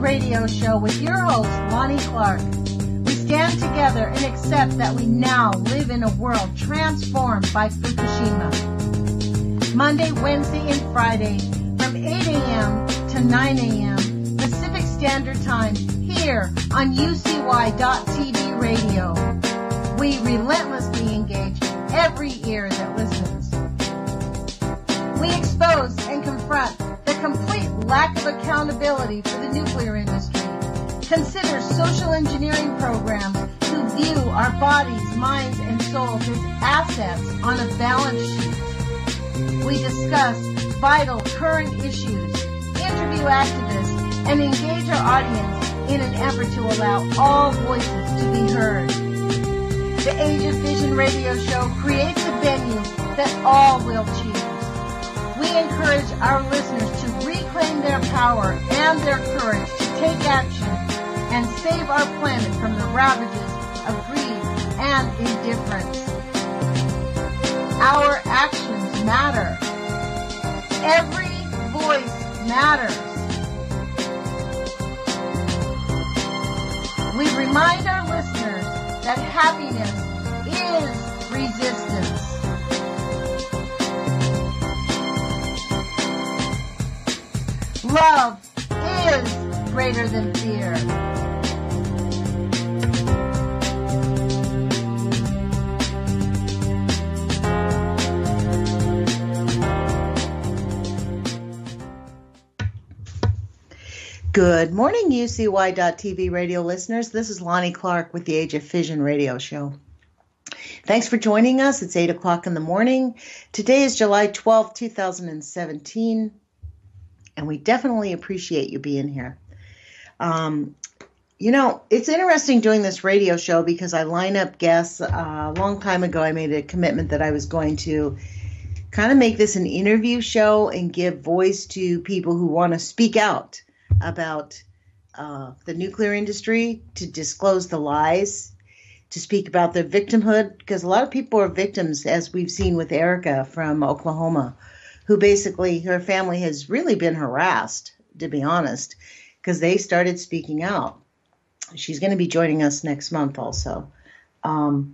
Radio Show with your host, Lonnie Clark. We stand together and accept that we now live in a world transformed by Fukushima. Monday, Wednesday, and Friday from 8 a.m. to 9 a.m. Pacific Standard Time here on UCY.TV Radio. We relentlessly engage every ear that listens. We expose and confront the complete lack of accountability for the nuclear industry. Consider social engineering programs who view our bodies, minds, and souls as assets on a balance sheet. We discuss vital current issues, interview activists, and engage our audience in an effort to allow all voices to be heard. The Age of Fission Radio Show creates a venue that all will choose. We encourage our listeners to reclaim their power and their courage to take action and save our planet from the ravages of greed and indifference. Our actions matter. Every voice matters. We remind our listeners that happiness is resistance. Love is greater than fear. Good morning, UCY.TV radio listeners. This is Lonnie Clark with the Age of Fission Radio Show. Thanks for joining us. It's 8 o'clock in the morning. Today is July 12th, 2017. And we definitely appreciate you being here. It's interesting doing this radio show because I line up guests. A long time ago, I made a commitment that I was going to kind of make this an interview show and give voice to people who want to speak out about the nuclear industry, to disclose the lies, to speak about their victimhood, because a lot of people are victims, as we've seen with Erica from Oklahoma, who basically, her family has really been harassed, to be honest, because they started speaking out. She's going to be joining us next month also. But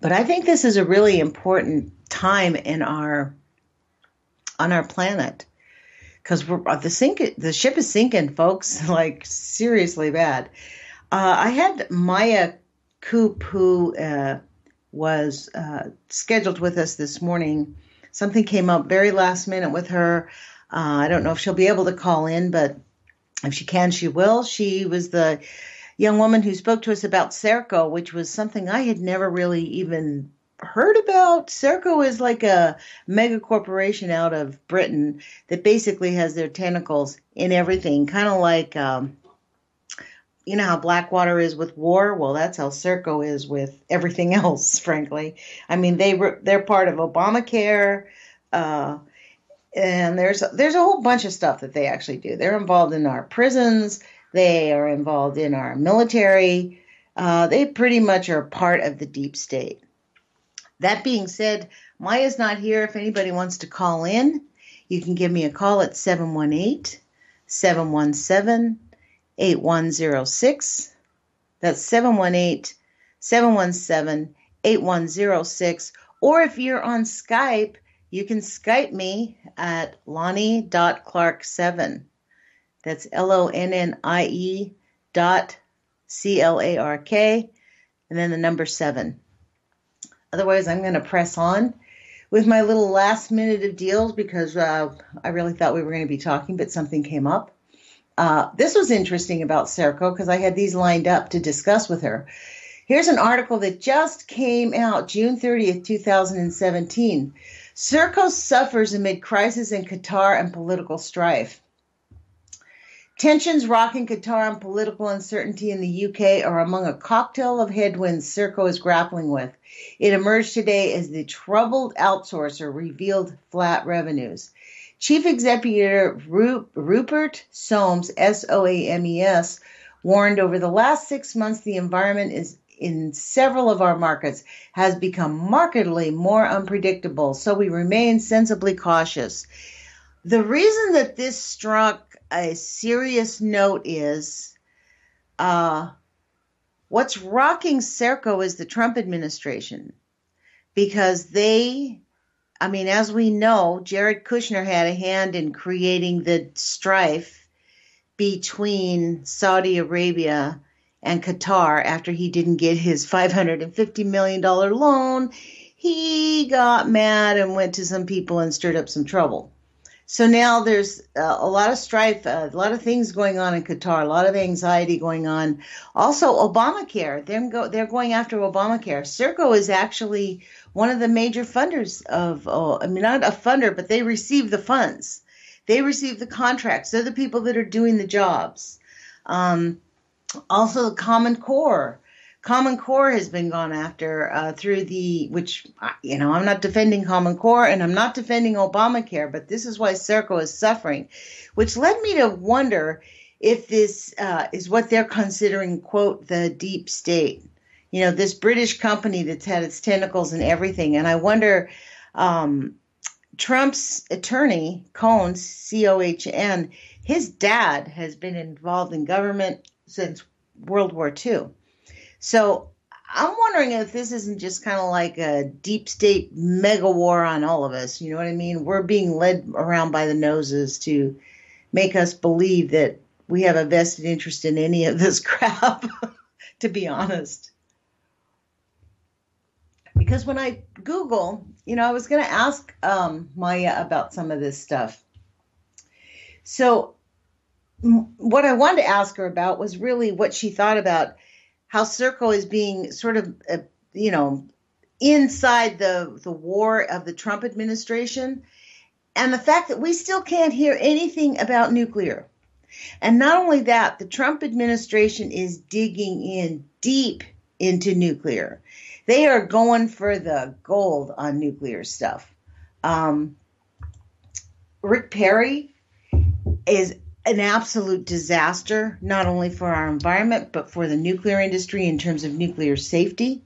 I think this is a really important time on our planet, because the ship is sinking, folks, like seriously bad. I had Maya Coop, who was scheduled with us this morning. Something came up very last minute with her. I don't know if she'll be able to call in, but if she can, she will. She was the young woman who spoke to us about Serco, which was something I had never really even heard about. Serco is like a mega corporation out of Britain that basically has their tentacles in everything, kind of like, you know how Blackwater is with war? Well, that's how Serco is with everything else, frankly. I mean, they're part of Obamacare, and there's a whole bunch of stuff that they actually do. They're involved in our prisons. They are involved in our military. They pretty much are part of the deep state. That being said, Maya's not here. If anybody wants to call in, you can give me a call at 718-717-8106. That's 718-717-8106. Or if you're on Skype, you can Skype me at Lonnie.Clark7. That's LONNIE.CLARK, and then the number 7. Otherwise, I'm going to press on with my little last minute of deals because I really thought we were going to be talking, but something came up. This was interesting about Serco because I had these lined up to discuss with her. Here's an article that just came out June 30th, 2017. Serco suffers amid crisis in Qatar and political strife. Tensions rocking Qatar and political uncertainty in the UK are among a cocktail of headwinds Serco is grappling with. It emerged today as the troubled outsourcer revealed flat revenues. Chief Executive Rupert Soames, SOAMES, warned over the last 6 months the environment is in several of our markets has become markedly more unpredictable, so we remain sensibly cautious. The reason that this struck a serious note is what's rocking Serco is the Trump administration, because as we know, Jared Kushner had a hand in creating the strife between Saudi Arabia and Qatar after he didn't get his $550 million loan. He got mad and went to some people and stirred up some trouble. So now there's a lot of strife, a lot of things going on in Qatar, a lot of anxiety going on. Also, Obamacare, they're going after Obamacare. Serco is actually one of the major funders of, not a funder, but they receive the funds. They receive the contracts. They're the people that are doing the jobs. Also, the Common Core. Common Core has been gone after through I'm not defending Common Core and I'm not defending Obamacare, but this is why Serco is suffering, which led me to wonder if this is what they're considering, quote, the deep state. This British company that's had its tentacles in everything. And I wonder, Trump's attorney, Cohn, C-O-H-N, his dad has been involved in government since World War II. So I'm wondering if this isn't just kind of like a deep state mega war on all of us. You know what I mean? We're being led around by the noses to make us believe that we have a vested interest in any of this crap, to be honest. Because when I Google, I was going to ask Maya about some of this stuff. So what I wanted to ask her about was really what she thought about how Serco is being sort of, inside the war of the Trump administration, and the fact that we still can't hear anything about nuclear. And not only that, the Trump administration is digging in deep into nuclear. They are going for the gold on nuclear stuff. Rick Perry is an absolute disaster, not only for our environment, but for the nuclear industry in terms of nuclear safety.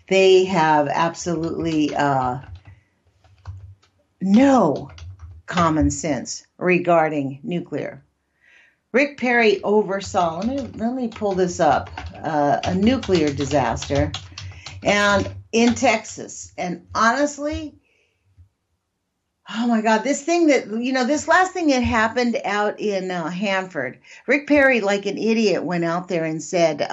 They have absolutely no common sense regarding nuclear. Rick Perry oversaw, let me pull this up, a nuclear disaster and in Texas. And honestly, oh my God, this last thing that happened out in Hanford, Rick Perry, like an idiot, went out there and said,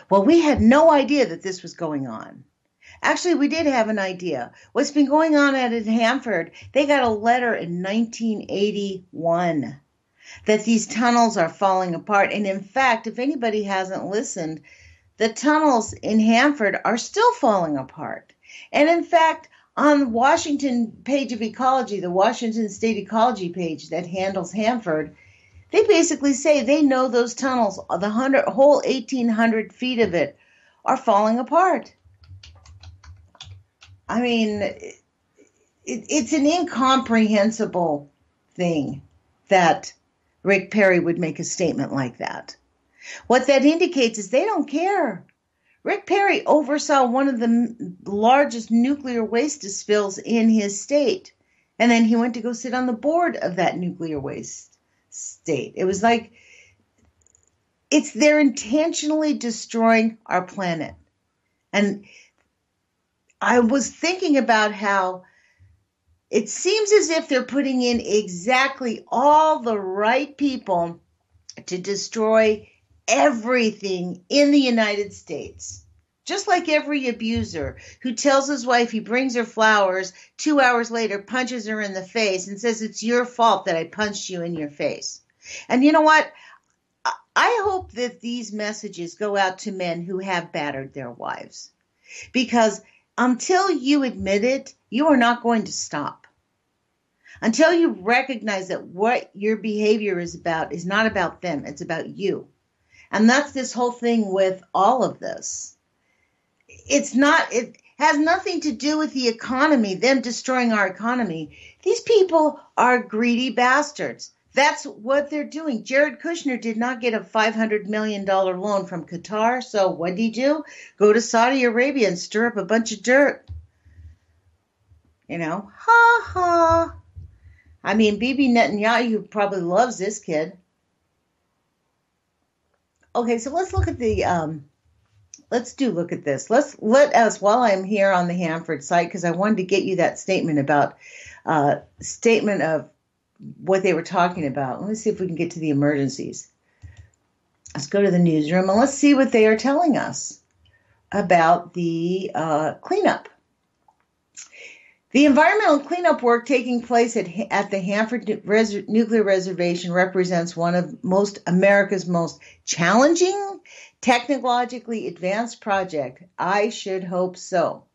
well, we had no idea that this was going on. Actually, we did have an idea. What's been going on at Hanford, they got a letter in 1981 that these tunnels are falling apart. And in fact, if anybody hasn't listened, the tunnels in Hanford are still falling apart. And in fact, on the Washington page of ecology, the Washington State Ecology page that handles Hanford, they basically say they know those tunnels, the whole 1,800 feet of it, are falling apart. I mean, it's an incomprehensible thing that Rick Perry would make a statement like that. What that indicates is they don't care. Rick Perry oversaw one of the largest nuclear waste spills in his state. And then he went to go sit on the board of that nuclear waste state. It was like, they're intentionally destroying our planet. And I was thinking about how it seems as if they're putting in exactly all the right people to destroy everything in the United States. Just like every abuser who tells his wife he brings her flowers, 2 hours later punches her in the face and says, it's your fault that I punched you in your face. And you know what? I hope that these messages go out to men who have battered their wives. Because until you admit it, you are not going to stop. Until you recognize that what your behavior is about is not about them, it's about you. And that's this whole thing with all of this. It has nothing to do with the economy, them destroying our economy. These people are greedy bastards. That's what they're doing. Jared Kushner did not get a $500 million loan from Qatar. So what did he do? Go to Saudi Arabia and stir up a bunch of dirt. Ha ha. I mean, Bibi Netanyahu probably loves this kid. Okay, so let's look at look at this. Let us, while I'm here on the Hanford site, because I wanted to get you that statement of what they were talking about. Let me see if we can get to the emergencies. Let's go to the newsroom and let's see what they are telling us about the cleanup. The environmental cleanup work taking place at the Hanford Nuclear Reservation represents one of America's most challenging, technologically advanced project. I should hope so.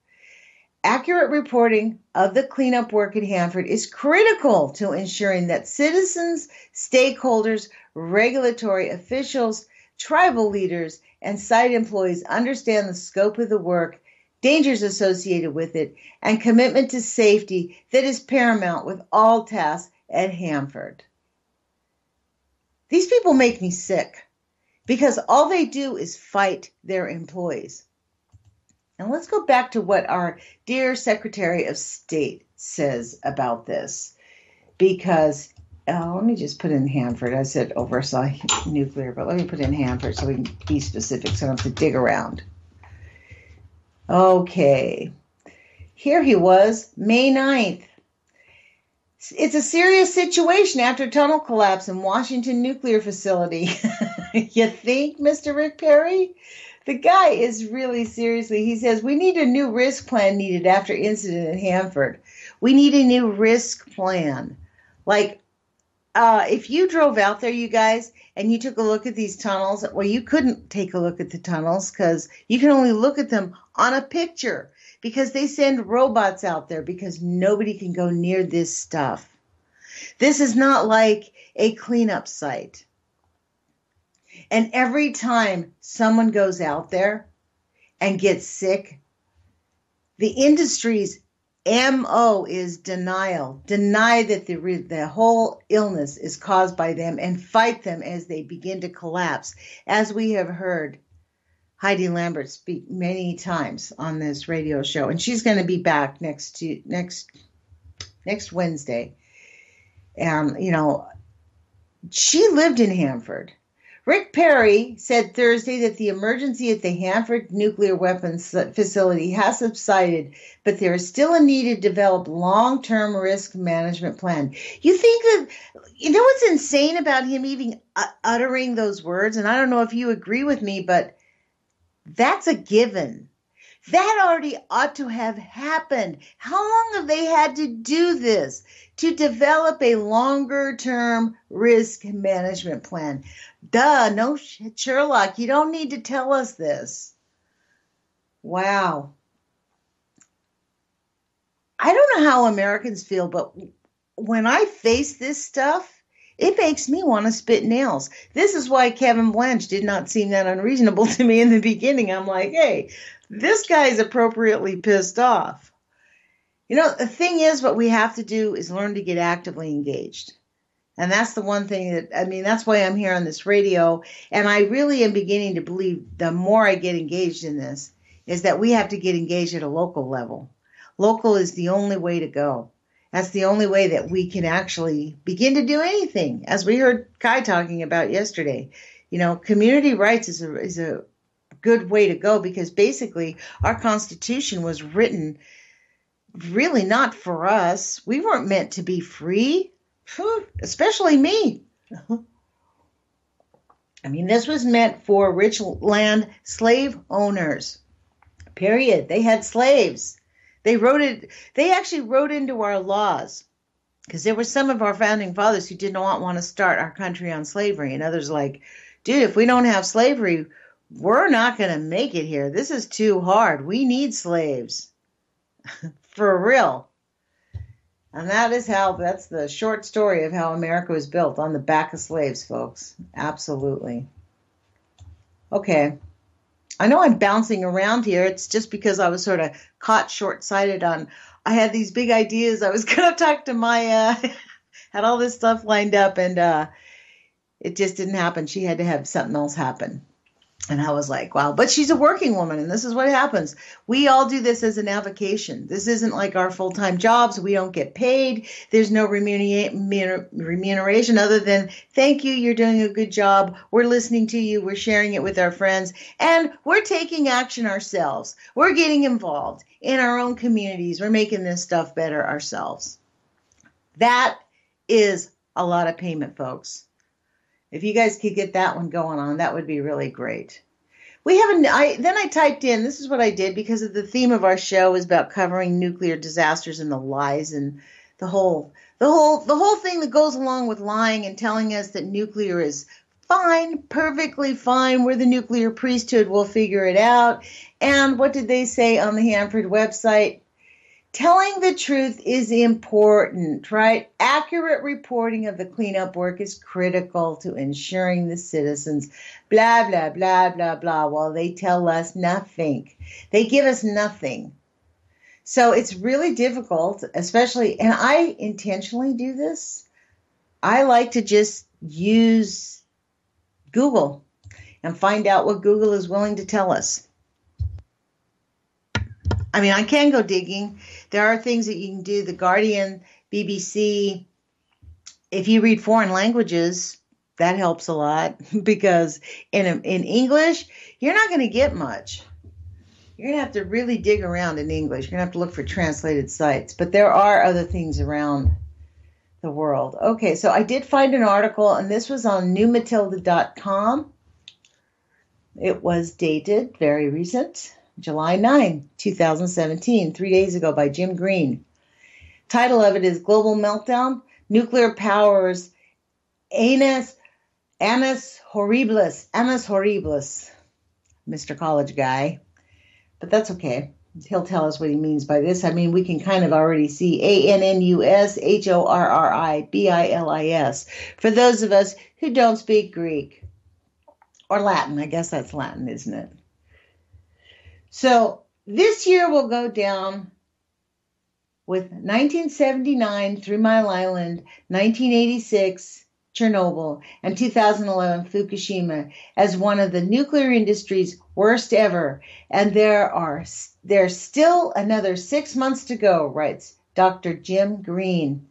Accurate reporting of the cleanup work at Hanford is critical to ensuring that citizens, stakeholders, regulatory officials, tribal leaders, and site employees understand the scope of the work, dangers associated with it, and commitment to safety that is paramount with all tasks at Hanford. These people make me sick because all they do is fight their employees. Now let's go back to what our dear Secretary of State says about this, because let me just put in Hanford. I said oversight nuclear, but let me put in Hanford so we can be specific so I don't have to dig around. Okay, here he was, May 9th. It's a serious situation after tunnel collapse in Washington nuclear facility. You think, Mr. Rick Perry? The guy is really seriously, he says, we need a new risk plan needed after incident at Hanford. We need a new risk plan. Like, if you drove out there, you guys, and you took a look at these tunnels, well, you couldn't take a look at the tunnels because you can only look at them on a picture because they send robots out there because nobody can go near this stuff. This is not like a cleanup site. And every time someone goes out there and gets sick, the industry's MO is denial. Deny that the whole illness is caused by them and fight them as they begin to collapse. As we have heard Heidi Lambert speak many times on this radio show. And she's going to be back next Wednesday. She lived in Hanford. Rick Perry said Thursday that the emergency at the Hanford nuclear weapons facility has subsided, but there is still a need to develop long-term risk management plan. You think that, what's insane about him even uttering those words? And I don't know if you agree with me, but that's a given. That already ought to have happened. How long have they had to do this? To develop a longer-term risk management plan. Duh, no Sherlock, you don't need to tell us this. Wow. I don't know how Americans feel, but when I face this stuff, it makes me want to spit nails. This is why Kevin Blanche did not seem that unreasonable to me in the beginning. I'm like, hey, this guy's appropriately pissed off. The thing is, what we have to do is learn to get actively engaged. And that's the one thing that's why I'm here on this radio. And I really am beginning to believe the more I get engaged in this is that we have to get engaged at a local level. Local is the only way to go. That's the only way that we can actually begin to do anything, as we heard Kai talking about yesterday. Community rights is a good way to go because basically our Constitution was written really not for us. We weren't meant to be free, especially me. This was meant for rich land slave owners, period. They had slaves. They actually wrote into our laws because there were some of our founding fathers who did not want to start our country on slavery. And others like, dude, if we don't have slavery, we're not going to make it here. This is too hard. We need slaves. For real. And that's the short story of how America was built, on the back of slaves, folks. Absolutely. Okay. I know I'm bouncing around here. It's just because I was sort of caught short-sighted I had these big ideas. I was going to talk to Maya, had all this stuff lined up, and it just didn't happen. She had to have something else happen. And I was like, wow, but she's a working woman, and this is what happens. We all do this as an avocation. This isn't like our full-time jobs. We don't get paid. There's no remuneration other than, thank you, you're doing a good job. We're listening to you. We're sharing it with our friends, and we're taking action ourselves. We're getting involved in our own communities. We're making this stuff better ourselves. That is a lot of payment, folks. If you guys could get that one going on, that would be really great. Then I typed in, this is what I did because of the theme of our show is about covering nuclear disasters and the lies and the whole thing that goes along with lying and telling us that nuclear is fine, perfectly fine. We're the nuclear priesthood. We'll figure it out. And what did they say on the Hanford website? Telling the truth is important, right? Accurate reporting of the cleanup work is critical to ensuring the citizens, blah, blah, blah, blah, blah. Well, they tell us nothing. They give us nothing. So it's really difficult, especially, and I intentionally do this. I like to just use Google and find out what Google is willing to tell us. I mean, I can go digging. There are things that you can do. The Guardian, BBC. If you read foreign languages, that helps a lot because in English, you're not going to get much. You're going to have to really dig around in English. You're going to have to look for translated sites. But there are other things around the world. Okay, so I did find an article, and this was on newmatilda.com. It was dated, very recent. July 9, 2017, 3 days ago by Jim Green. Title of it is Global Meltdown, Nuclear Powers, Annus Horribilis, Mr. College Guy. But that's okay. He'll tell us what he means by this. I mean, we can kind of already see ANNUSHORRIBILIS for those of us who don't speak Greek or Latin. I guess that's Latin, isn't it? So this year will go down with 1979, 3 Mile Island, 1986, Chernobyl, and 2011, Fukushima as one of the nuclear industry's worst ever. And there's still another 6 months to go, writes Dr. Jim Green.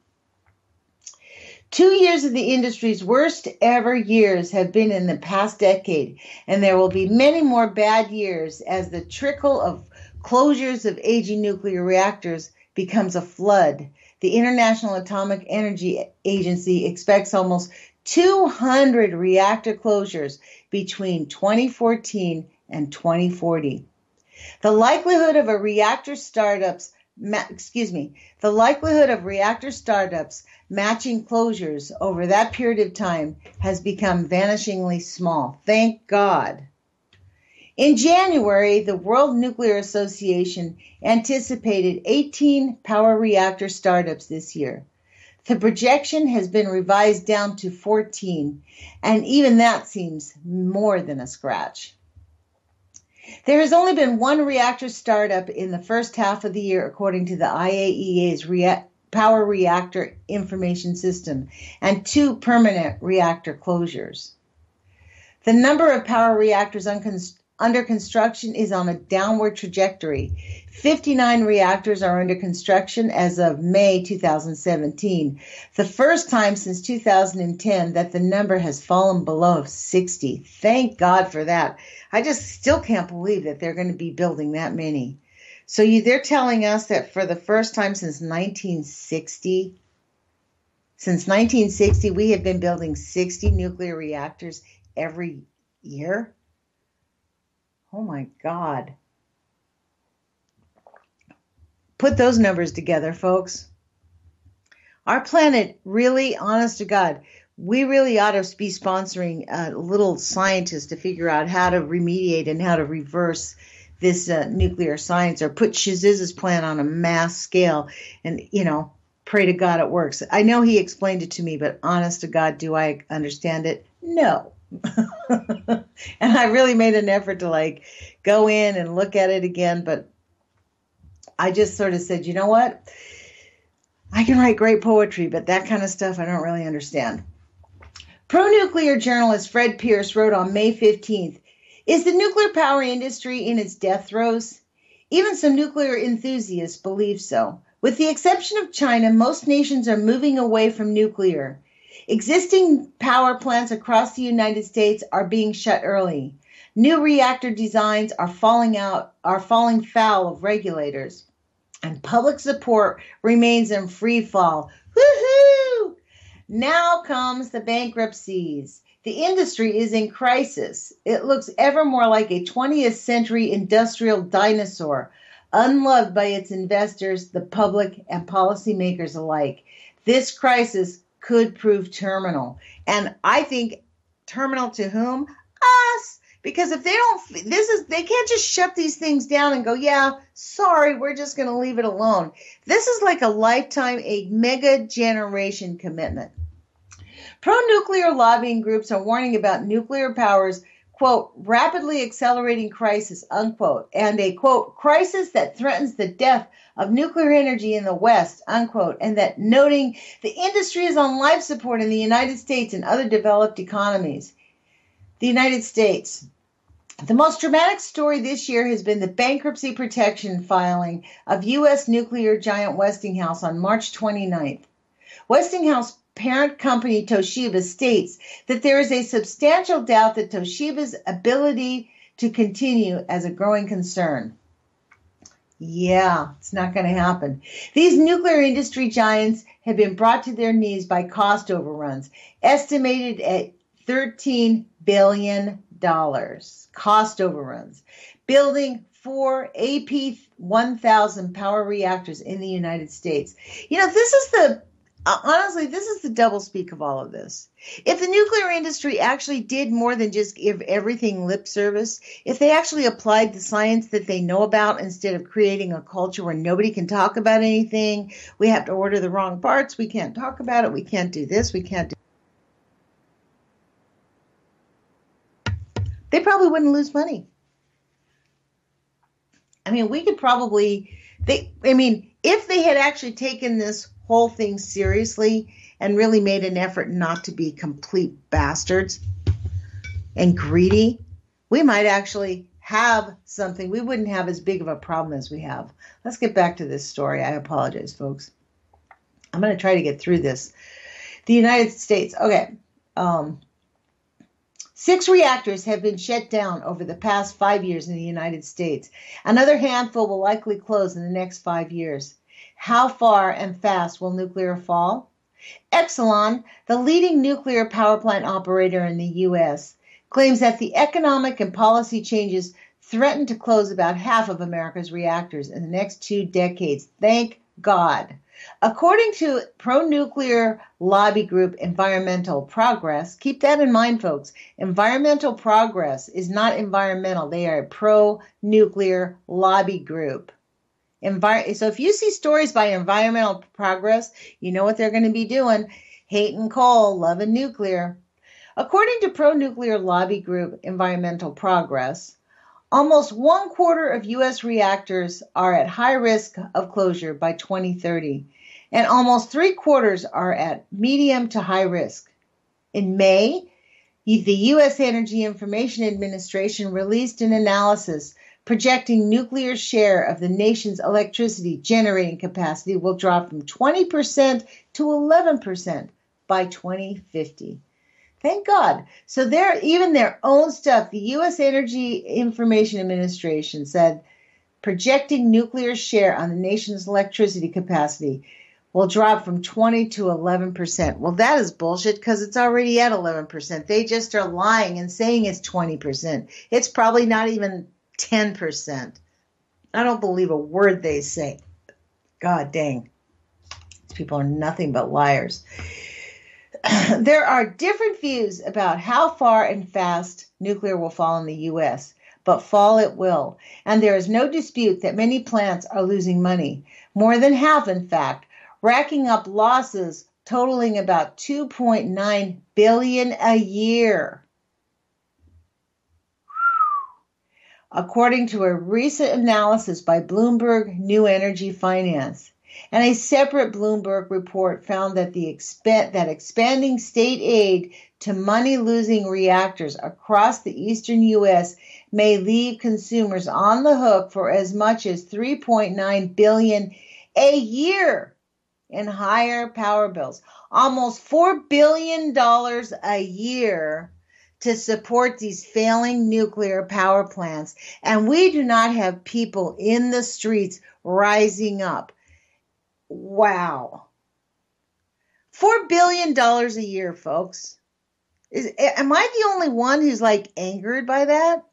2 years of the industry's worst ever years have been in the past decade, and there will be many more bad years as the trickle of closures of aging nuclear reactors becomes a flood. The International Atomic Energy Agency expects almost 200 reactor closures between 2014 and 2040. The likelihood of reactor startups matching closures over that period of time has become vanishingly small. Thank God. In January, the World Nuclear Association anticipated 18 power reactor startups this year. The projection has been revised down to 14, and even that seems more than a scratch. There has only been one reactor startup in the first half of the year, according to the IAEA's Power Reactor Information System, and 2 permanent reactor closures. The number of power reactors under construction is on a downward trajectory. 59 reactors are under construction as of May 2017, the first time since 2010 that the number has fallen below 60. Thank God for that. I just still can't believe that they're going to be building that many. So they're telling us that for the first time since 1960, we have been building 60 nuclear reactors every year. Oh my God. Put those numbers together, folks. Our planet, really, honest to God, we really ought to be sponsoring little scientists to figure out how to remediate and how to reverse this nuclear science, or put Shiziz's plan on a mass scale and, pray to God it works. I know he explained it to me, but honest to God, do I understand it? No. And I really made an effort to go in and look at it again, but I just sort of said, you know what? I can write great poetry, but that kind of stuff I don't really understand. Pro-nuclear journalist Fred Pierce wrote on May 15th, Is the nuclear power industry in its death throes? Even some nuclear enthusiasts believe so. With the exception of China, most nations are moving away from nuclear. Existing power plants across the United States are being shut early. New reactor designs are falling foul of regulators, and public support remains in free fall. Woohoo! Now comes the bankruptcies. The industry is in crisis. It looks ever more like a 20th century industrial dinosaur, unloved by its investors, the public, and policymakers alike. This crisis could prove terminal. And I think terminal to whom? Us. Because if they can't just shut these things down and go, yeah, sorry, we're just going to leave it alone. This is like a lifetime, a mega generation commitment. Pro-nuclear lobbying groups are warning about nuclear power's, quote, rapidly accelerating crisis, unquote, and a, quote, crisis that threatens the death of nuclear energy in the West, unquote, and that noting the industry is on life support in the United States and other developed economies. The United States. The most dramatic story this year has been the bankruptcy protection filing of U.S. nuclear giant Westinghouse on March 29th. Westinghouse parent company Toshiba states that there is a substantial doubt that Toshiba's ability to continue as a growing concern. Yeah, it's not going to happen. These nuclear industry giants have been brought to their knees by cost overruns, estimated at $13 billion. Cost overruns. Building 4 AP1000 power reactors in the United States. You know, this is the doublespeak of all of this. If the nuclear industry actually did more than just give everything lip service, if they actually applied the science that they know about instead of creating a culture where nobody can talk about anything, we have to order the wrong parts, we can't talk about it, we can't do this, we can't do they probably wouldn't lose money. I mean, we could probably, if they had actually taken this whole thing seriously and really made an effort not to be complete bastards and greedy, we might actually have something. We wouldn't have as big of a problem as we have. Let's get back to this story. I apologize, folks. I'm going to try to get through this. The United States. Okay. 6 reactors have been shut down over the past 5 years in the United States. Another handful will likely close in the next 5 years. How far and fast will nuclear fall? Exelon, the leading nuclear power plant operator in the U.S., claims that the economic and policy changes threaten to close about half of America's reactors in the next 2 decades. Thank God. According to pro-nuclear lobby group Environmental Progress, keep that in mind, folks. Environmental Progress is not environmental. They are a pro-nuclear lobby group. So if you see stories by Environmental Progress, you know what they're going to be doing. Hating coal, loving nuclear. According to pro-nuclear lobby group Environmental Progress, almost 1/4 of U.S. reactors are at high risk of closure by 2030, and almost 3/4 are at medium to high risk. In May, the U.S. Energy Information Administration released an analysis projecting nuclear share of the nation's electricity generating capacity will drop from 20% to 11% by 2050. Thank God. So even their own stuff, the U.S. Energy Information Administration said projecting nuclear share on the nation's electricity capacity will drop from 20 to 11%. Well, that is bullshit because it's already at 11%. They just are lying and saying it's 20%. It's probably not even 10%. I don't believe a word they say. God dang. These people are nothing but liars. There are different views about how far and fast nuclear will fall in the U.S., but fall it will. And there is no dispute that many plants are losing money. More than half, in fact, racking up losses totaling about $2.9 billion a year. According to a recent analysis by Bloomberg New Energy Finance. And a separate Bloomberg report found that expanding state aid to money-losing reactors across the eastern U.S. may leave consumers on the hook for as much as $3.9 billion a year in higher power bills. Almost $4 billion a year to support these failing nuclear power plants. And we do not have people in the streets rising up. Wow. $4 billion a year, folks. Am I the only one who's like angered by that?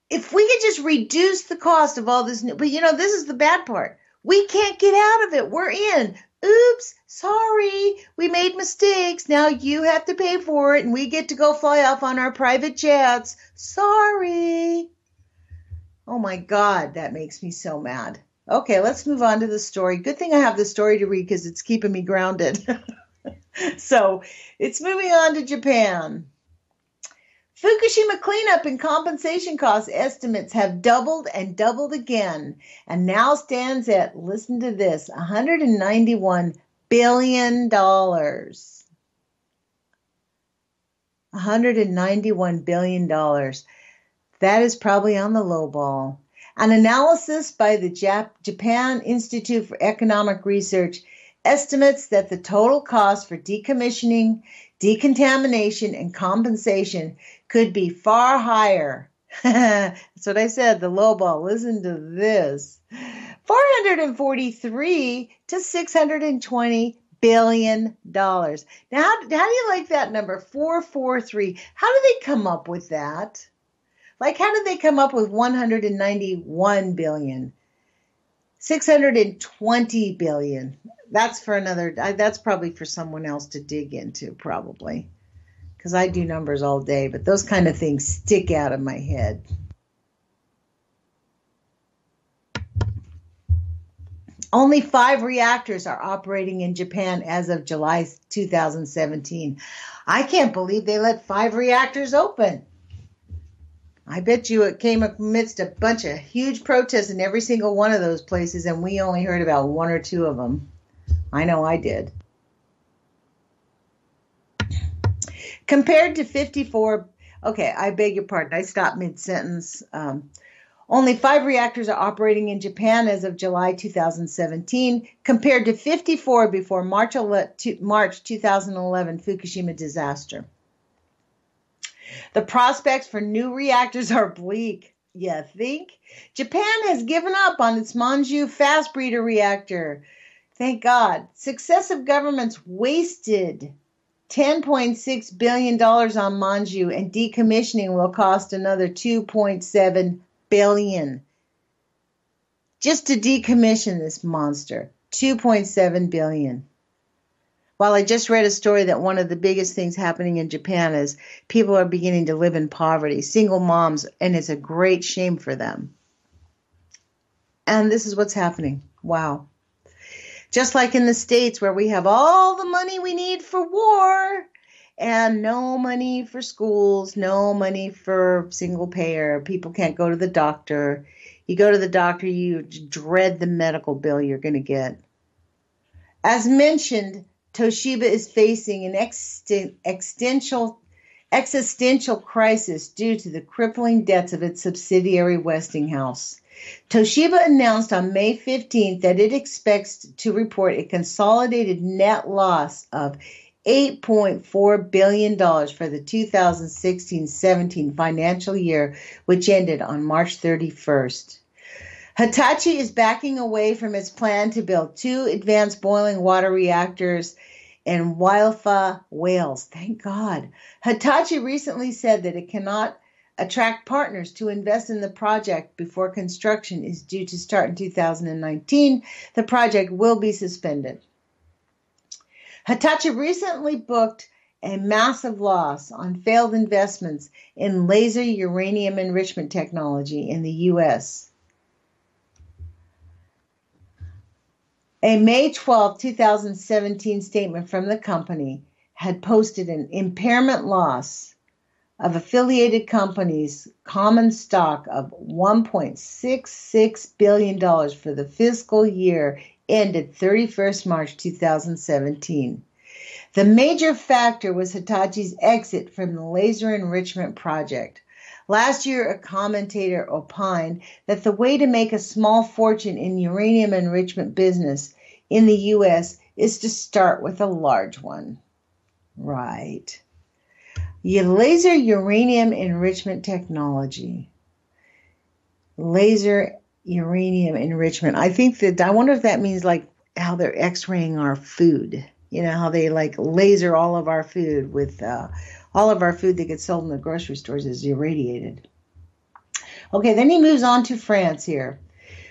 If we could just reduce the cost of all this, but this is the bad part. We can't get out of it. We're in. Oops, sorry, we made mistakes. Now you have to pay for it, and we get to go fly off on our private jets. Sorry. Oh my God, that makes me so mad. Okay, let's move on to the story. Good thing I have the story to read because it's keeping me grounded. So it's moving on to Japan. Fukushima cleanup and compensation cost estimates have doubled and doubled again, and now stands at, listen to this, $191 billion. $191 billion. That is probably on the low ball. An analysis by the Japan Institute for Economic Research estimates that the total cost for decommissioning, decontamination, and compensation could be far higher. That's what I said, the low ball. Listen to this. $443 to $620 billion. Now, how do you like that number, 443? How do they come up with that? Like, how did they come up with 191 billion? 620 billion. That's probably for someone else to dig into, probably. Because I do numbers all day, but those kind of things stick out of my head. Only 5 reactors are operating in Japan as of July 2017. I can't believe they let 5 reactors open. I bet you it came amidst a bunch of huge protests in every single one of those places, and we only heard about 1 or 2 of them. I know I did. Compared to 54, okay, I beg your pardon. I stopped mid-sentence. Only 5 reactors are operating in Japan as of July 2017, compared to 54 before March 2011 Fukushima disaster. The prospects for new reactors are bleak, you think? Japan has given up on its Manju fast breeder reactor. Thank God. Successive governments wasted $10.6 billion on Manju, and decommissioning will cost another $2.7 billion. Just to decommission this monster, $2.7 billion. Well, I just read a story that one of the biggest things happening in Japan is people are beginning to live in poverty, single moms, and it's a great shame for them. And this is what's happening. Wow. Just like in the States where we have all the money we need for war and no money for schools, no money for single payer. People can't go to the doctor. You go to the doctor, you dread the medical bill you're going to get. As mentioned, Toshiba is facing an existential crisis due to the crippling debts of its subsidiary Westinghouse. Toshiba announced on May 15th that it expects to report a consolidated net loss of $8.4 billion for the 2016-17 financial year, which ended on March 31st. Hitachi is backing away from its plan to build 2 advanced boiling water reactors in Waialua, Wales. Thank God. Hitachi recently said that it cannot attract partners to invest in the project before construction is due to start in 2019. The project will be suspended. Hitachi recently booked a massive loss on failed investments in laser uranium enrichment technology in the U.S. A May 12, 2017 statement from the company had posted an impairment loss of affiliated companies' common stock of $1.66 billion for the fiscal year ended 31st March 2017. The major factor was Hitachi's exit from the laser enrichment project. Last year, a commentator opined that the way to make a small fortune in uranium enrichment business in the U.S. is to start with a large one. Right. Laser uranium enrichment technology. Laser uranium enrichment. I wonder if that means like how they're x-raying our food. You know, how they like laser all of our food with all of our food that gets sold in the grocery stores is irradiated. Okay, then he moves on to France here.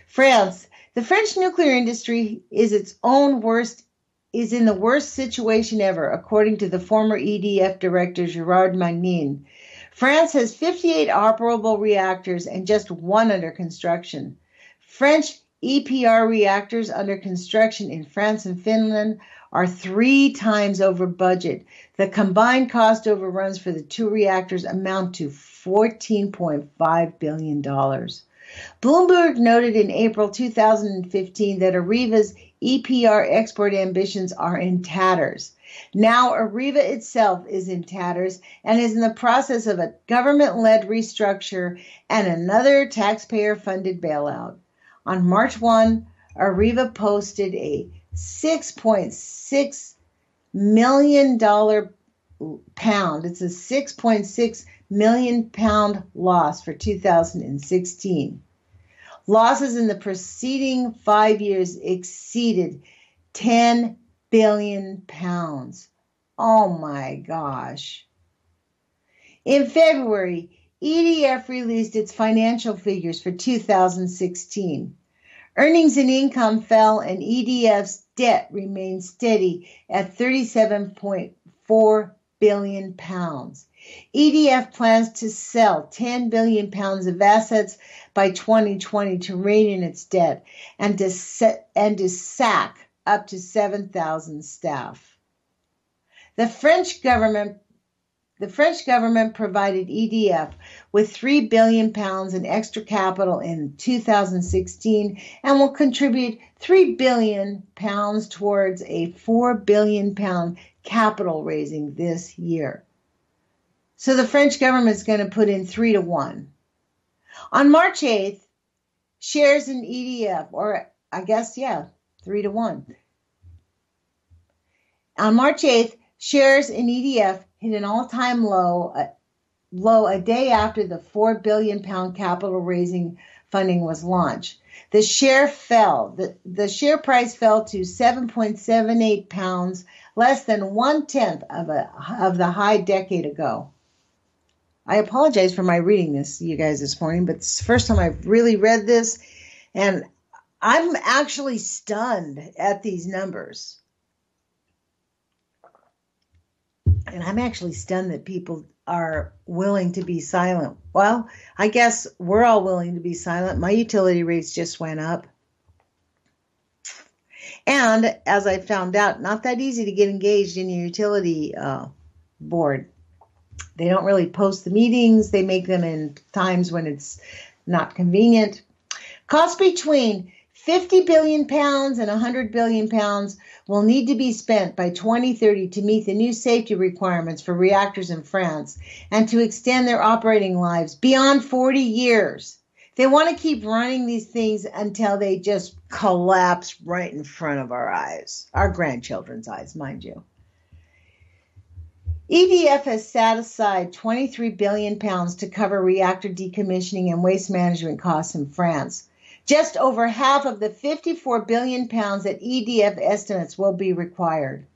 France. The French nuclear industry is in the worst situation ever, according to the former EDF director Gerard Magnin. France has 58 operable reactors and just one under construction. French EPR reactors under construction in France and Finland are 3 times over budget. The combined cost overruns for the 2 reactors amount to $14.5 billion. Bloomberg noted in April 2015 that Arev's EPR export ambitions are in tatters. Now Areva itself is in tatters and is in the process of a government-led restructure and another taxpayer-funded bailout. On March 1, Areva posted a $6.6 million pound. It's a $6.6 million pound loss for 2016. Losses in the preceding 5 years exceeded 10 billion pounds. Oh my gosh. In February, EDF released its financial figures for 2016. Earnings and income fell and EDF's debt remained steady at 37.4 billion pounds. EDF plans to sell 10 billion pounds of assets by 2020 to rein in its debt and to sack up to 7,000 staff. The French government provided EDF with 3 billion pounds in extra capital in 2016 and will contribute 3 billion pounds towards a 4 billion pound capital raising this year. So the French government is going to put in 3 to 1. On March 8th, shares in EDF, 3 to 1. On March 8th, shares in EDF hit an all-time low a day after the 4 billion pound capital raising funding was launched. The share fell. The share price fell to 7.78 pounds, less than 1/10 of the high decade ago. I apologize for my reading this, you guys, this morning, but it's the first time I've really read this, and I'm actually stunned at these numbers. And I'm actually stunned that people are willing to be silent. Well, I guess we're all willing to be silent. My utility rates just went up. And as I found out, not that easy to get engaged in your utility board. They don't really post the meetings. They make them in times when it's not convenient. Costs between 50 billion pounds and 100 billion pounds will need to be spent by 2030 to meet the new safety requirements for reactors in France and to extend their operating lives beyond 40 years. They want to keep running these things until they just collapse right in front of our eyes, our grandchildren's eyes, mind you. EDF has set aside 23 billion pounds to cover reactor decommissioning and waste management costs in France. Just over half of the 54 billion pounds that EDF estimates will be required.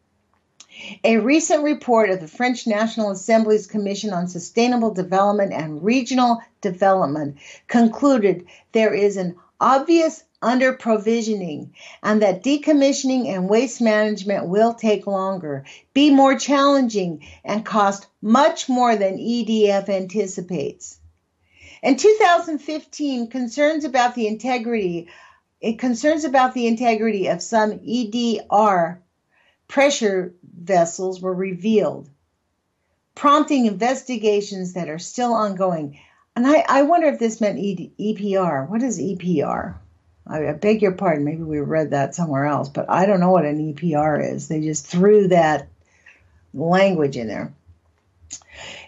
A recent report of the French National Assembly's Commission on Sustainable Development and Regional Development concluded there is an obvious under-provisioning and that decommissioning and waste management will take longer, be more challenging, and cost much more than EDF anticipates. In 2015, concerns about the integrity of some EDR pressure vessels were revealed. prompting investigations that are still ongoing. And I wonder if this meant EPR. What is EPR? I beg your pardon, maybe we read that somewhere else, but I don't know what an EPR is. They just threw that language in there.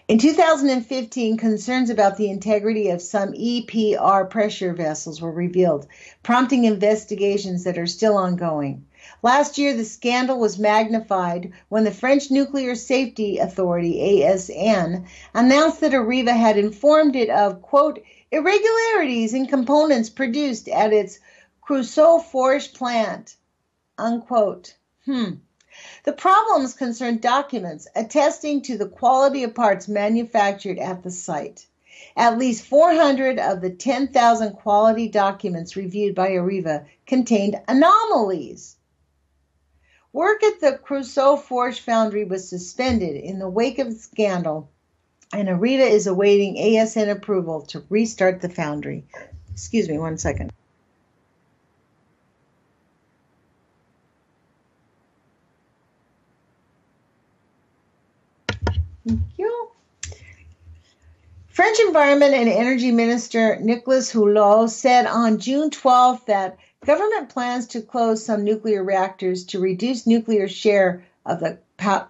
In 2015, concerns about the integrity of some EPR pressure vessels were revealed, prompting investigations that are still ongoing. Last year, the scandal was magnified when the French Nuclear Safety Authority, ASN, announced that Areva had informed it of, quote, irregularities in components produced at its Creusot-Forge plant, unquote. The problems concern documents attesting to the quality of parts manufactured at the site. At least 400 of the 10,000 quality documents reviewed by Areva contained anomalies. Work at the Creusot-Forge foundry was suspended in the wake of the scandal, and Areva is awaiting ASN approval to restart the foundry. Excuse me 1 second. Thank you. French Environment and Energy Minister Nicolas Hulot said on June 12th that government plans to close some nuclear reactors to reduce nuclear share of the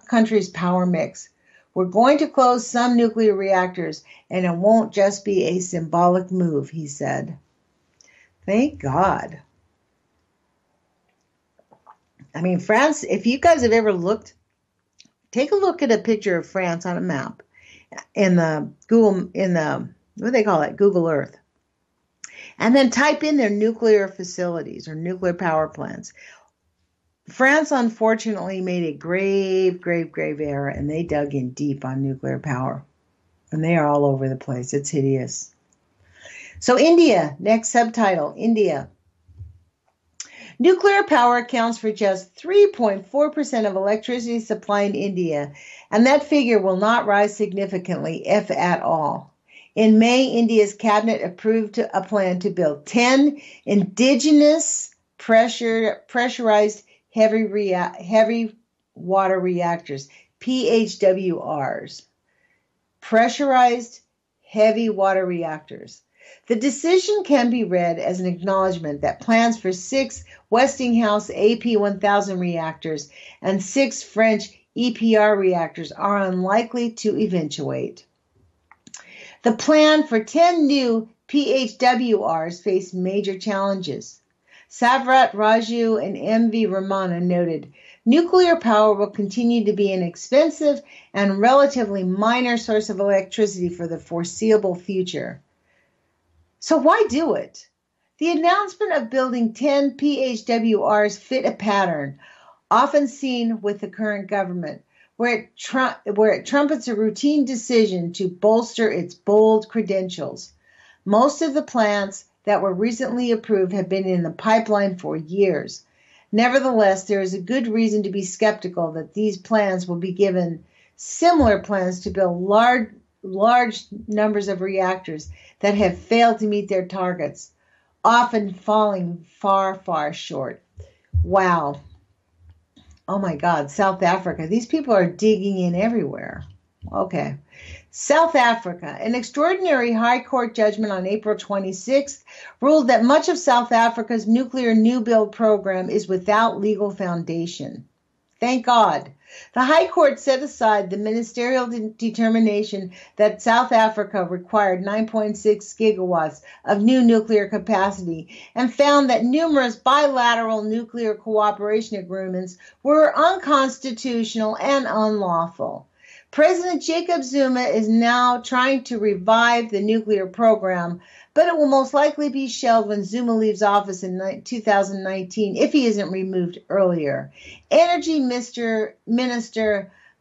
country's power mix. We're going to close some nuclear reactors, and it won't just be a symbolic move, he said. Thank God. I mean, France, if you guys have ever looked, take a look at a picture of France on a map in the Google, what do they call it? Google Earth. And then type in their nuclear facilities or nuclear power plants. France, unfortunately, made a grave error, and they dug in deep on nuclear power. And they are all over the place. It's hideous. So India, next subtitle, India. Nuclear power accounts for just 3.4% of electricity supply in India, and that figure will not rise significantly, if at all. In May, India's cabinet approved a plan to build 10 indigenous pressurized heavy water reactors, PHWRs. Pressurized heavy water reactors. The decision can be read as an acknowledgement that plans for 6 Westinghouse AP1000 reactors and 6 French EPR reactors are unlikely to eventuate. The plan for 10 new PHWRs faced major challenges. Savrat Raju and M.V. Ramana noted, nuclear power will continue to be an expensive and relatively minor source of electricity for the foreseeable future. So why do it? The announcement of building 10 PHWRs fit a pattern often seen with the current government, where it trumpets a routine decision to bolster its bold credentials. Most of the plants that were recently approved have been in the pipeline for years. Nevertheless, there is a good reason to be skeptical that these plans will be given similar plans to build large numbers of reactors that have failed to meet their targets, often falling far short. Wow. Oh my God, South Africa. These people are digging in everywhere. Okay. South Africa. An extraordinary High Court judgment on April 26th ruled that much of South Africa's nuclear new build program is without legal foundation. Thank God. The High Court set aside the ministerial determination that South Africa required 9.6 gigawatts of new nuclear capacity and found that numerous bilateral nuclear cooperation agreements were unconstitutional and unlawful. President Jacob Zuma is now trying to revive the nuclear program, but it will most likely be shelved when Zuma leaves office in 2019 if he isn't removed earlier. Energy Minister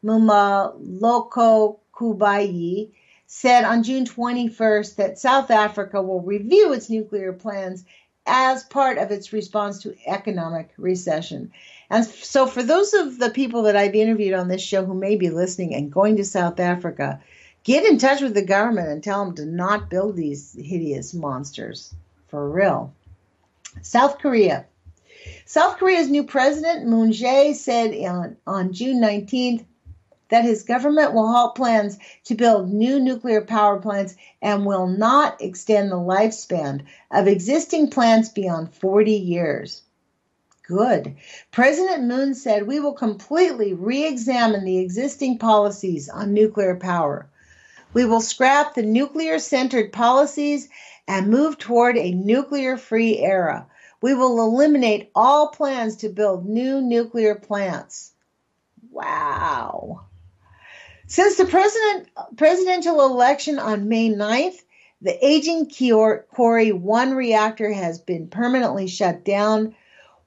Mumaloko Kubayi said on June 21st that South Africa will review its nuclear plans as part of its response to economic recession. And so for those of the people that I've interviewed on this show who may be listening and going to South Africa, get in touch with the government and tell them to not build these hideous monsters. For real. South Korea. South Korea's new president, Moon Jae, said on June 19th that his government will halt plans to build new nuclear power plants and will not extend the lifespan of existing plants beyond 40 years. Good. President Moon said we will completely re-examine the existing policies on nuclear power. We will scrap the nuclear-centered policies and move toward a nuclear-free era. We will eliminate all plans to build new nuclear plants. Wow. Since the presidential election on May 9th, the aging Korea 1 reactor has been permanently shut down.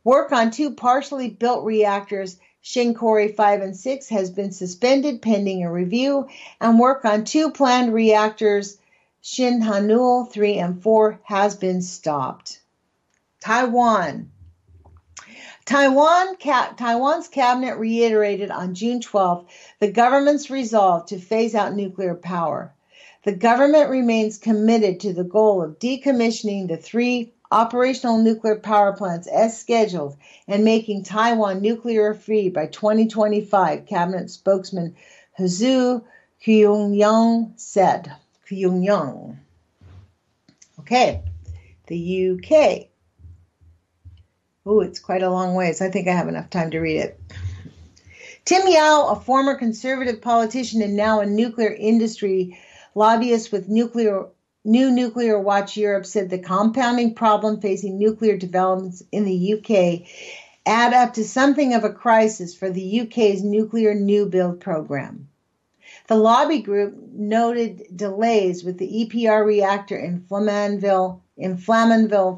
Work on two partially built reactors, Shinkory 5 and 6, has been suspended pending a review, and work on two planned reactors, Shinhanul 3 and 4, has been stopped. Taiwan. Taiwan's cabinet reiterated on June 12th the government's resolve to phase out nuclear power. The government remains committed to the goal of decommissioning the 3 operational nuclear power plants as scheduled and making Taiwan nuclear free by 2025, cabinet spokesman Hsu Kyung-young said. Kyung-young. Okay, the UK. Oh, it's quite a long ways. I think I have enough time to read it. Tim Yao, a former conservative politician and now a nuclear industry lobbyist with New Nuclear Watch Europe, said the compounding problem facing nuclear developments in the UK add up to something of a crisis for the UK's nuclear new build program. The lobby group noted delays with the EPR reactor in Flamanville,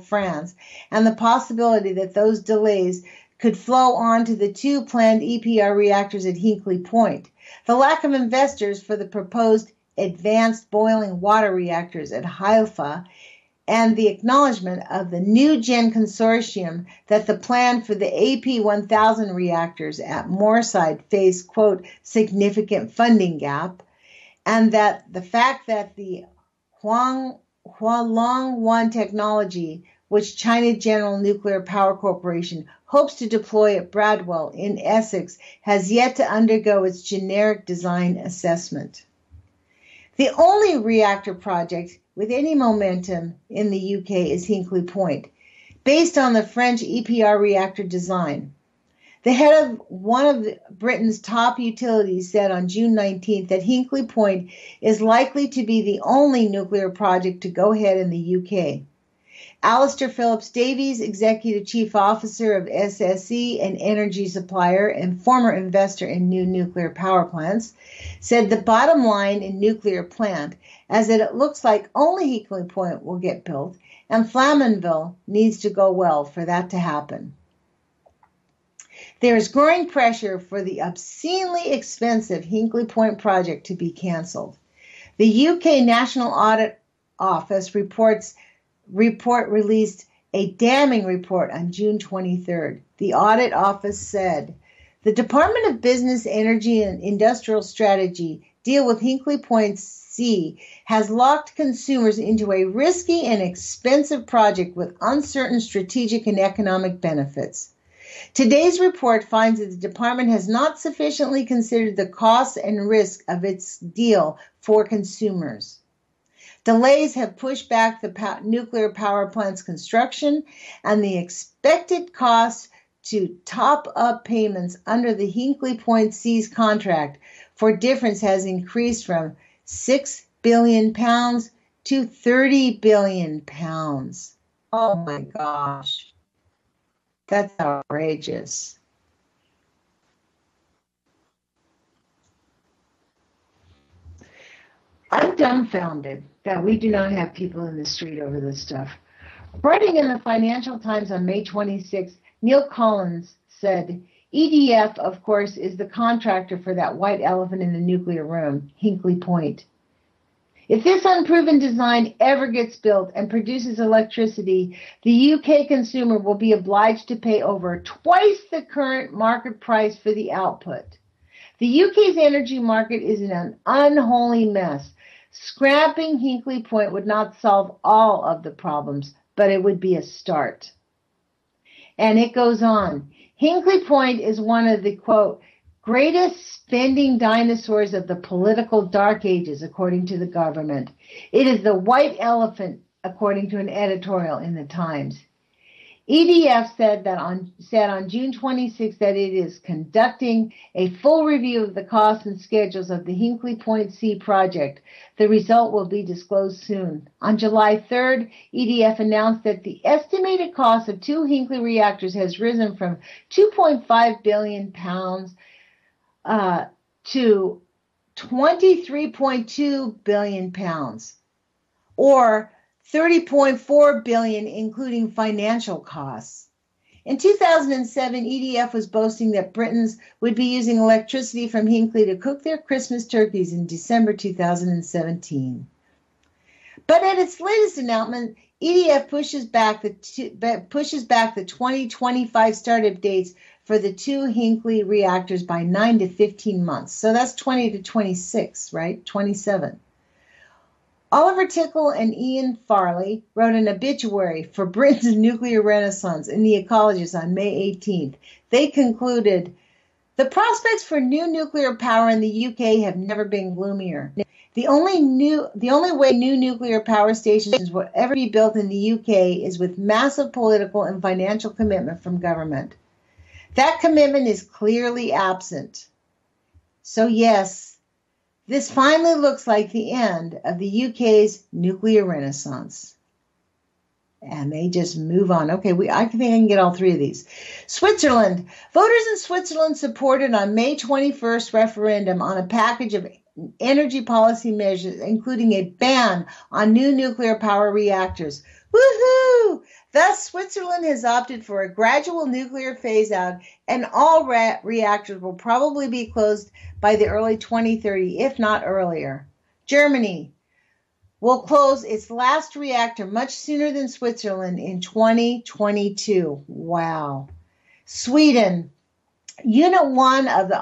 France, and the possibility that those delays could flow on to the 2 planned EPR reactors at Hinkley Point. The lack of investors for the proposed advanced boiling water reactors at Haifa, and the acknowledgement of the New Gen Consortium that the plan for the AP1000 reactors at Moorside faced, quote, significant funding gap, and that the fact that the Hualong 1 technology, which China General Nuclear Power Corporation hopes to deploy at Bradwell in Essex, has yet to undergo its generic design assessment. The only reactor project with any momentum in the UK is Hinkley Point, based on the French EPR reactor design. The head of one of Britain's top utilities said on June 19th that Hinkley Point is likely to be the only nuclear project to go ahead in the UK. Alistair Phillips-Davies, Executive Chief Officer of SSE, an energy supplier and former investor in new nuclear power plants, said the bottom line in nuclear plant is that it looks like only Hinkley Point will get built, and Flamanville needs to go well for that to happen. There is growing pressure for the obscenely expensive Hinkley Point project to be canceled. The UK National Audit Office released a damning report on June 23rd. The audit office said, the Department of Business, Energy and Industrial Strategy deal with Hinkley Point C has locked consumers into a risky and expensive project with uncertain strategic and economic benefits. Today's report finds that the department has not sufficiently considered the costs and risk of its deal for consumers. Delays have pushed back the nuclear power plant's construction, and the expected costs to top up payments under the Hinkley Point C's contract for difference has increased from £6 billion to £30 billion. Oh my gosh. That's outrageous. I'm dumbfounded that we do not have people in the street over this stuff. Writing in the Financial Times on May 26, Neil Collins said, EDF, of course, is the contractor for that white elephant in the nuclear room, Hinkley Point. If this unproven design ever gets built and produces electricity, the UK consumer will be obliged to pay over twice the current market price for the output. The UK's energy market is in an unholy mess. Scrapping Hinkley Point would not solve all of the problems, but it would be a start. And it goes on. Hinkley Point is one of the, quote, greatest spending dinosaurs of the political dark ages, according to the government. It is the white elephant, according to an editorial in the Times. EDF said on June 26 that it is conducting a full review of the costs and schedules of the Hinkley Point C project. The result will be disclosed soon. On July 3rd, EDF announced that the estimated cost of 2 Hinkley reactors has risen from £2.5 billion to £23.2 billion, or $30.4 billion, including financial costs. In 2007, EDF was boasting that Britons would be using electricity from Hinkley to cook their Christmas turkeys in December 2017. But at its latest announcement, EDF pushes back the 2025 startup dates for the 2 Hinkley reactors by 9 to 15 months. So that's 20 to 26, right? 27. Oliver Tickle and Ian Farley wrote an obituary for Britain's nuclear renaissance in The Ecologist on May 18th. They concluded, the prospects for new nuclear power in the UK have never been gloomier. The only way new nuclear power stations will ever be built in the UK is with massive political and financial commitment from government. That commitment is clearly absent. So yes, this finally looks like the end of the UK's nuclear renaissance. And they just move on. Okay, I think I can get all 3 of these. Switzerland. Voters in Switzerland supported on May 21st referendum on a package of energy policy measures, including a ban on new nuclear power reactors. Woohoo! Thus, Switzerland has opted for a gradual nuclear phase-out, and all reactors will probably be closed by the early 2030, if not earlier. Germany will close its last reactor much sooner than Switzerland in 2022. Wow. Sweden. Unit 1 of the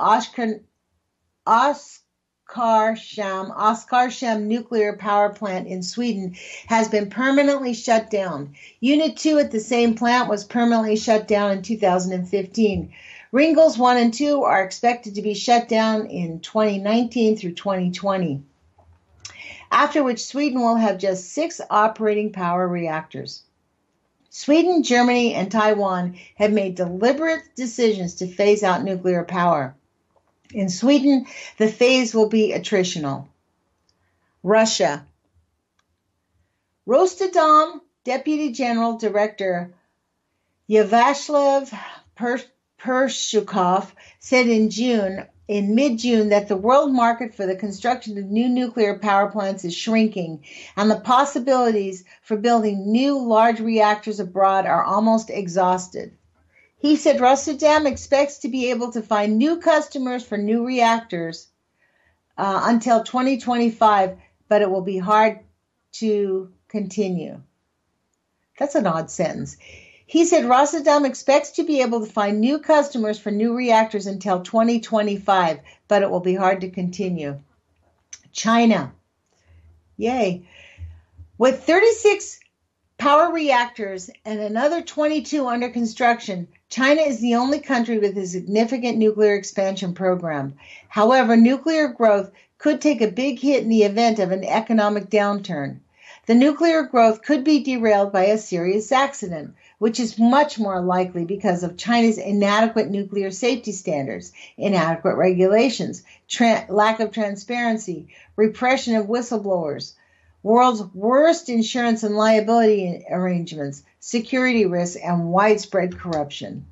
Oskarshamn nuclear power plant in Sweden has been permanently shut down. Unit 2 at the same plant was permanently shut down in 2015. Ringhals 1 and 2 are expected to be shut down in 2019 through 2020, after which Sweden will have just 6 operating power reactors. Sweden, Germany, and Taiwan have made deliberate decisions to phase out nuclear power. In Sweden, the phase will be attritional. Russia. Rosatom Deputy General Director Yevashlav Pershukov said in mid-June that the world market for the construction of new nuclear power plants is shrinking, and the possibilities for building new large reactors abroad are almost exhausted. He said Rosatom expects to be able to find new customers for new reactors until 2025, but it will be hard to continue. That's an odd sentence. He said Rosatom expects to be able to find new customers for new reactors until 2025, but it will be hard to continue. China. Yay. With 36 power reactors and another 22 under construction, China is the only country with a significant nuclear expansion program. However, nuclear growth could take a big hit in the event of an economic downturn. The nuclear growth could be derailed by a serious accident, which is much more likely because of China's inadequate nuclear safety standards, inadequate regulations, lack of transparency, repression of whistleblowers, world's worst insurance and liability arrangements, security risks, and widespread corruption.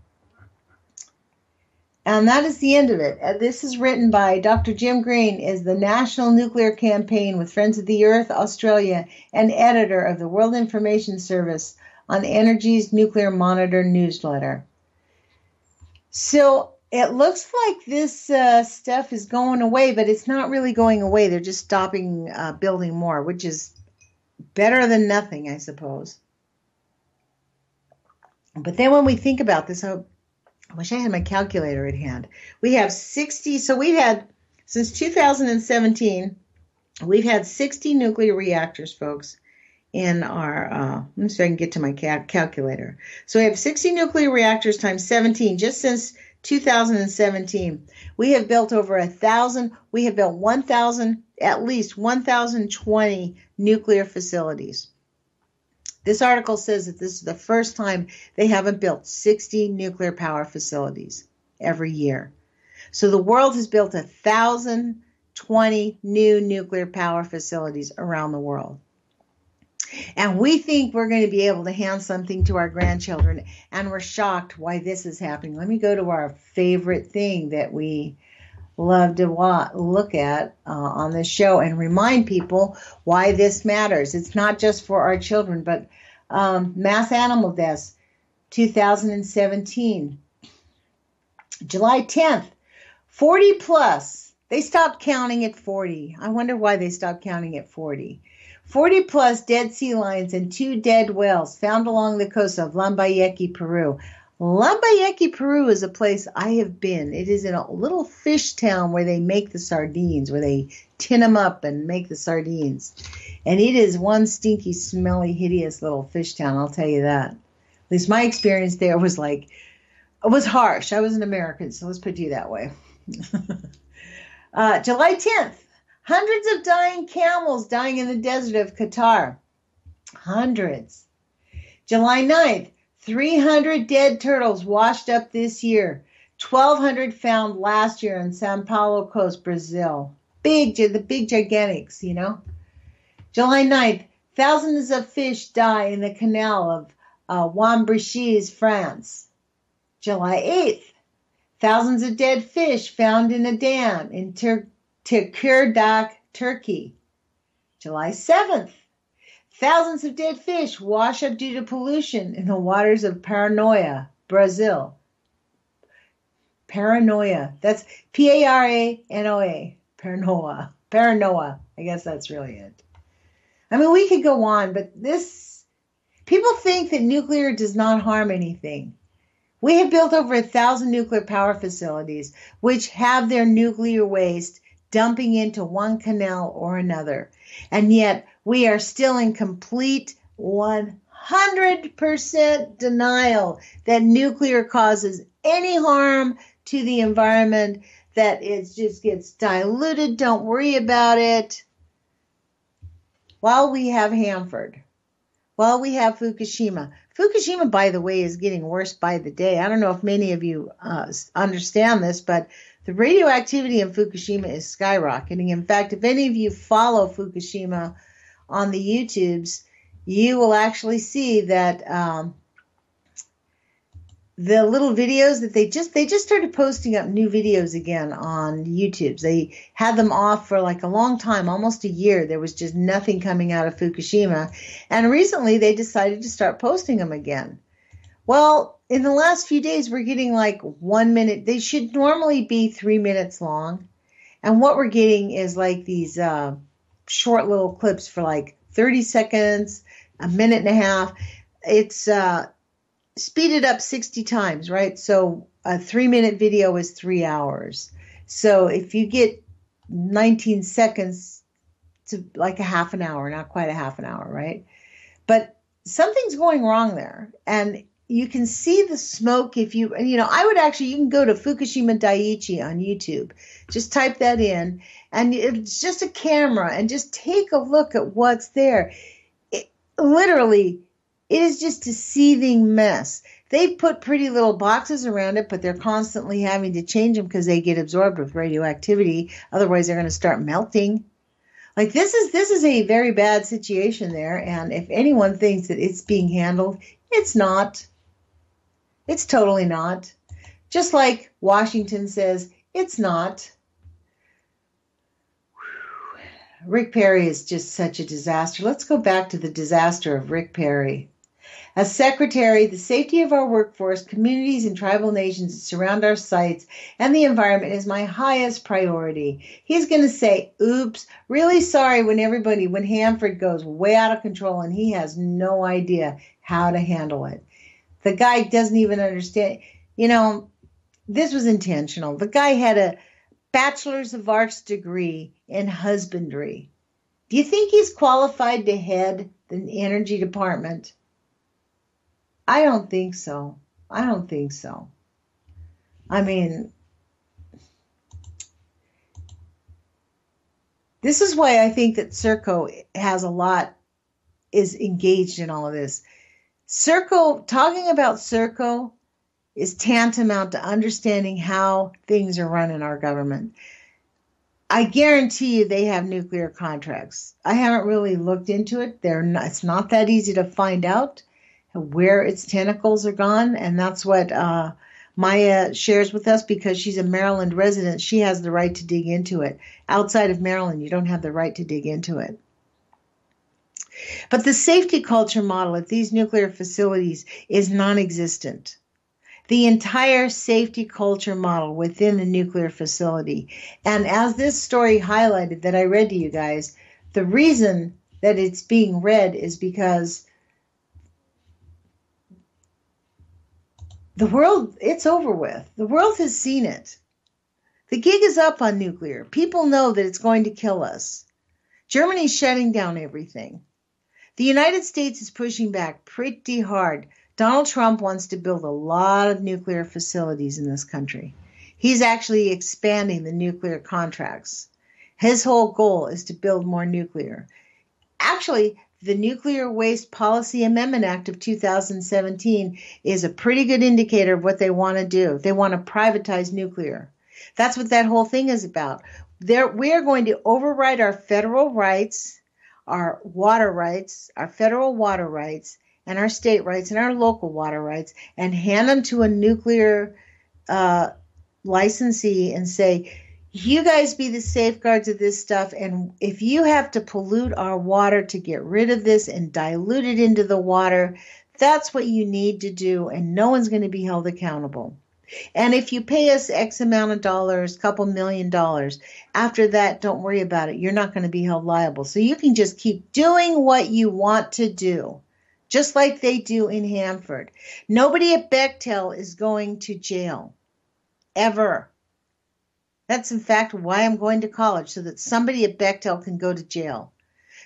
And that is the end of it. This is written by Dr. Jim Green, is the National Nuclear Campaign with Friends of the Earth, Australia, and editor of the World Information Service on Energy's Nuclear Monitor newsletter. So it looks like this stuff is going away, but it's not really going away. They're just stopping building more, which is better than nothing, I suppose. But then when we think about this, I wish I had my calculator at hand. We have 60, so we've had, since 2017, we've had 60 nuclear reactors, folks, in our, let me see if I can get to my calculator. So we have 60 nuclear reactors times 17 just since 2017. We have built over 1,000. We have built 1,000, at least 1,020 nuclear facilities. This article says that this is the first time they haven't built 60 nuclear power facilities every year. So the world has built 1,020 new nuclear power facilities around the world. And we think we're going to be able to hand something to our grandchildren, and we're shocked why this is happening. Let me go to our favorite thing that we love to look at on this show and remind people why this matters. It's not just for our children, but mass animal deaths, 2017. July 10th, 40 plus. They stopped counting at 40. I wonder why they stopped counting at 40. 40 plus dead sea lions and 2 dead whales found along the coast of Lambayeque, Peru. Lambayeque, Peru is a place I have been. It is in a little fish town where they make the sardines, where they tin them up and make the sardines. And it is one stinky, smelly, hideous little fish town, I'll tell you that. At least my experience there was it was harsh. I was an American, so let's put it that way. July 10th. Hundreds of dying camels dying in the desert of Qatar. Hundreds. July 9th, 300 dead turtles washed up this year. 1,200 found last year on Sao Paulo coast, Brazil. The big gigantics, you know. July 9th, thousands of fish die in the canal of Wambriches, France. July 8th, thousands of dead fish found in a dam in Tekirdağ, Turkey. July 7th, thousands of dead fish wash up due to pollution in the waters of Paranoia, Brazil. Paranoia. That's Paranoa. Paranoia. I guess that's really it. I mean, we could go on, but people think that nuclear does not harm anything. We have built over 1,000 nuclear power facilities, which have their nuclear waste dumping into one canal or another. And yet we are still in complete 100% denial that nuclear causes any harm to the environment, that it just gets diluted. Don't worry about it. While we have Hanford, while we have Fukushima. Fukushima, by the way, is getting worse by the day. I don't know if many of you understand this, but the radioactivity in Fukushima is skyrocketing. In fact, if any of you follow Fukushima on the YouTubes, you will actually see that the little videos that they just started posting up new videos again on YouTube. They had them off for like a long time, almost a year. There was just nothing coming out of Fukushima. And recently they decided to start posting them again. Well, in the last few days, we're getting like 1 minute. They should normally be 3 minutes long. And what we're getting is like these short little clips for like 30 seconds, a minute and a half. It's speeded up 60 times, right? So a 3-minute video is 3 hours. So if you get 19 seconds to like a half an hour, not quite a half an hour, right? But something's going wrong there. And you can see the smoke if you can go to Fukushima Daiichi on YouTube. Just type that in, and it's just a camera, and just take a look at what's there. Literally, it is just a seething mess. They put pretty little boxes around it, but they're constantly having to change them because they get absorbed with radioactivity. Otherwise, they're going to start melting. Like this is a very bad situation there. And if anyone thinks that it's being handled, it's not. It's totally not. Just like Washington says, it's not. Rick Perry is just such a disaster. Let's go back to the disaster of Rick Perry. As Secretary, the safety of our workforce, communities, and tribal nations that surround our sites and the environment is my highest priority. He's going to say, oops, really sorry when Hanford goes way out of control and he has no idea how to handle it. The guy doesn't even understand. This was intentional. The guy had a Bachelor's of Arts degree in husbandry. Do you think he's qualified to head the energy department? I don't think so. I mean, this is why I think that Serco is engaged in all of this. Talking about Serco is tantamount to understanding how things are run in our government. I guarantee you they have nuclear contracts. I haven't really looked into it. It's not that easy to find out where its tentacles are gone, and that's what Maya shares with us because she's a Maryland resident. She has the right to dig into it. Outside of Maryland, you don't have the right to dig into it. But the safety culture model at these nuclear facilities is non-existent. The entire safety culture model within the nuclear facility. And as this story highlighted that I read to you guys, the reason that it's being read is because the world, it's over with. The world has seen it. The gig is up on nuclear. People know that it's going to kill us. Germany's shutting down everything. The United States is pushing back pretty hard. Donald Trump wants to build a lot of nuclear facilities in this country. He's actually expanding the nuclear contracts. His whole goal is to build more nuclear. Actually, the Nuclear Waste Policy Amendment Act of 2017 is a pretty good indicator of what they want to do. They want to privatize nuclear. That's what that whole thing is about. We are going to override our federal rights, our water rights, our federal water rights, and our state rights and our local water rights, and hand them to a nuclear licensee and say, you guys be the safeguards of this stuff, and if you have to pollute our water to get rid of this and dilute it into the water, that's what you need to do, and no one's going to be held accountable. And if you pay us X amount of dollars, couple $1 million, after that, don't worry about it. You're not going to be held liable. So you can just keep doing what you want to do, just like they do in Hanford. Nobody at Bechtel is going to jail, ever. That's, in fact, why I'm going to college, so that somebody at Bechtel can go to jail.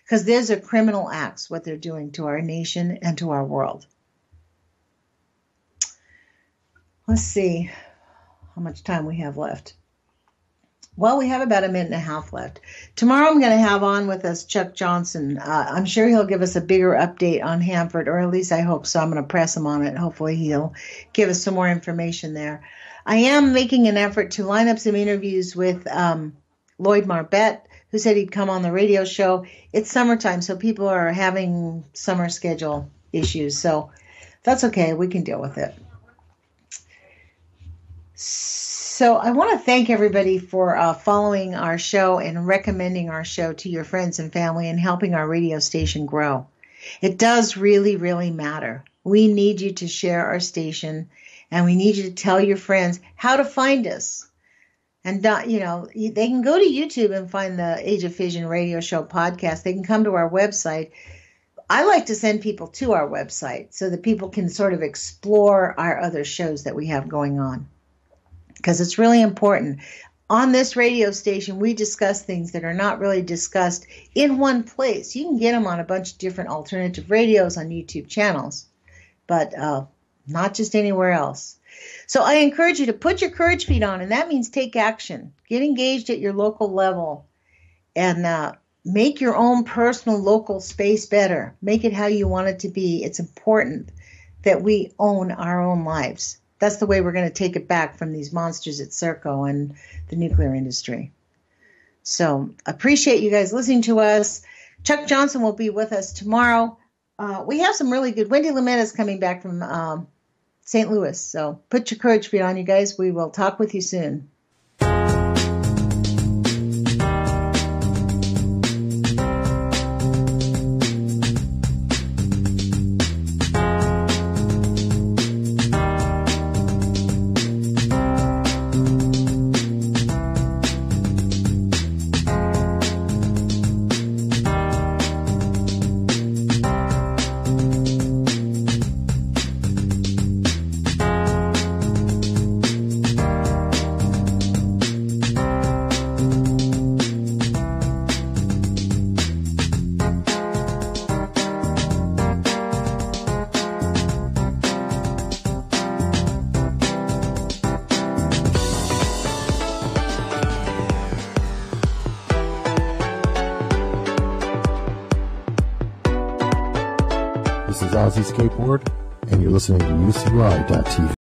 Because those are criminal acts, what they're doing to our nation and to our world. Let's see how much time we have left. Well, we have about a minute and a half left. Tomorrow I'm going to have on with us Chuck Johnson. I'm sure he'll give us a bigger update on Hanford, or at least I hope so. I'm going to press him on it. Hopefully he'll give us some more information there. I am making an effort to line up some interviews with Lloyd Marbett, who said he'd come on the radio show. It's summertime, so people are having summer schedule issues. So that's okay. We can deal with it. So I want to thank everybody for following our show and recommending our show to your friends and family and helping our radio station grow. It does really, really matter. We need you to share our station, and we need you to tell your friends how to find us. And, they can go to YouTube and find the Age of Fission radio show podcast. They can come to our website. I like to send people to our website so that people can sort of explore our other shows that we have going on, because it's really important. On this radio station, we discuss things that are not really discussed in one place. You can get them on a bunch of different alternative radios on YouTube channels, but not just anywhere else. So I encourage you to put your courage feet on, and that means take action. Get engaged at your local level and make your own personal local space better. Make it how you want it to be. It's important that we own our own lives. That's the way we're going to take it back from these monsters at Serco and the nuclear industry. So appreciate you guys listening to us. Chuck Johnson will be with us tomorrow. We have some really good. Wendy Lametta is coming back from St. Louis. So put your courage feet on, you guys. We will talk with you soon. is Ozzy Skateboard, and you're listening to UCY.TV.